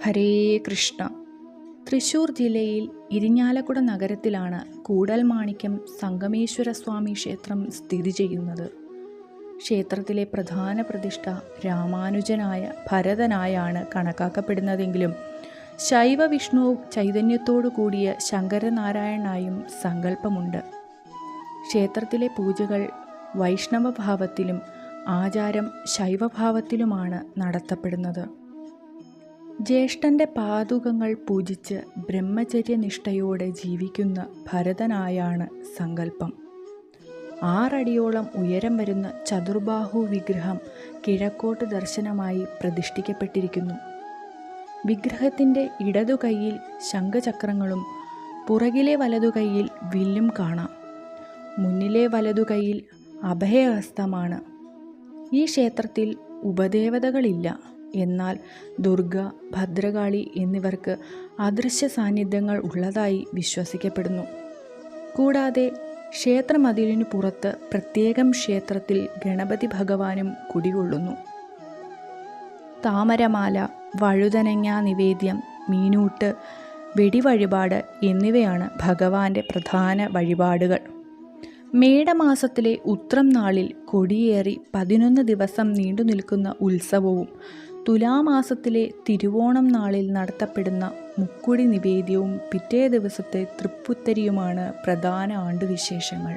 ഹരേ കൃഷ്ണ. തൃശ്ശൂർ ജില്ലയിൽ ഇരിങ്ങാലക്കുട നഗരത്തിലാണ് കൂടൽമാണിക്യം സംഗമേശ്വരസ്വാമി ക്ഷേത്രം സ്ഥിതി ചെയ്യുന്നത്. ക്ഷേത്രത്തിലെ പ്രധാന പ്രതിഷ്ഠ രാമാനുജനായ ഭരതനായാണ് കണക്കാക്കപ്പെടുന്നതെങ്കിലും ശൈവ വിഷ്ണു ചൈതന്യത്തോടു കൂടിയ ശങ്കരനാരായണനായും സങ്കല്പമുണ്ട്. ക്ഷേത്രത്തിലെ പൂജകൾ വൈഷ്ണവഭാവത്തിലും ആചാരം ശൈവഭാവത്തിലുമാണ് നടത്തപ്പെടുന്നത്. ജ്യേഷ്ഠൻ്റെ പാദുകങ്ങൾ പൂജിച്ച് ബ്രഹ്മചര്യനിഷ്ഠയോടെ ജീവിക്കുന്ന ഭരതനായാണ് സങ്കല്പം. 6 അടിയോളം ഉയരം വരുന്ന ചതുർബാഹു വിഗ്രഹം കിഴക്കോട്ട് ദർശനമായി പ്രതിഷ്ഠിക്കപ്പെട്ടിരിക്കുന്നു. വിഗ്രഹത്തിൻ്റെ ഇടതുകൈയിൽ ശംഖചക്രങ്ങളും പുറകിലെ വലതുകൈയിൽ വില്ലും കാണാം. മുന്നിലെ വലതുകൈയിൽ അഭയഹസ്തമാണ്. ഈ ക്ഷേത്രത്തിൽ ഉപദേവതകളില്ല. എന്നാൽ ദുർഗ, ഭദ്രകാളി എന്നിവർക്ക് അദൃശ്യ സാന്നിധ്യങ്ങൾ ഉള്ളതായി വിശ്വസിക്കപ്പെടുന്നു. കൂടാതെ ക്ഷേത്രമതിലിനു പുറത്ത് പ്രത്യേകം ക്ഷേത്രത്തിൽ ഗണപതി ഭഗവാനും കുടികൊള്ളുന്നു. താമരമാല, വഴുതനങ്ങ നിവേദ്യം, മീനൂട്ട്, വെടിവഴിപാട് എന്നിവയാണ് ഭഗവാന്റെ പ്രധാന വഴിപാടുകൾ. മേടമാസത്തിലെ ഉത്രം നാളിൽ കൊടിയേറി 11 ദിവസം നീണ്ടു നിൽക്കുന്ന ഉത്സവവും തുലാമാസത്തിലെ തിരുവോണം നാളിൽ നടത്തപ്പെടുന്ന മുക്കുടി നിവേദ്യവും പിറ്റേ ദിവസത്തെ തൃപ്പുത്തരിയുമാണ് പ്രധാന ആണ്ടുവിശേഷങ്ങൾ.